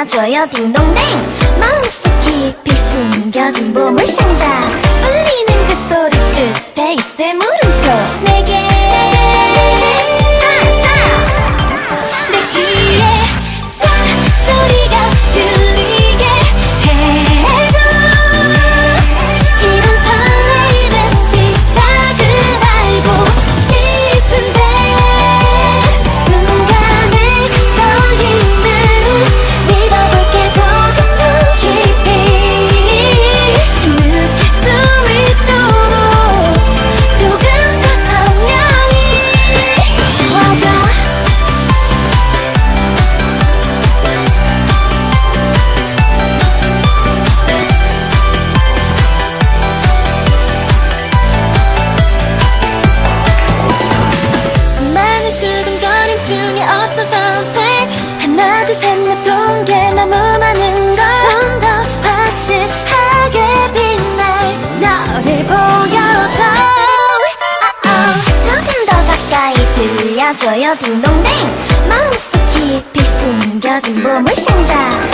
들려줘요 딩동댕. 마음속 깊이 숨겨진 보물상자. 울리는 그 소리 끝에 있을 물음표. 내게 내 귀에 소리가 들리게 해줘. 이런 설레임의 시작을 알고 싶은데 순간의 떨림을 믿어볼게. 조금 더 깊이 느낄 수 있도록 조금 더 선명히 와줘. 수많은 두근거림 중에 어떤 선택. 하나 둘 셋 넷 좋은 게 너무 많은 걸. 좀 더 확실하게 빛날 너를 보여줘. 조금 더 가까이 들려줘요 딩동댕. 마음속 깊이 숨겨진 보물상자.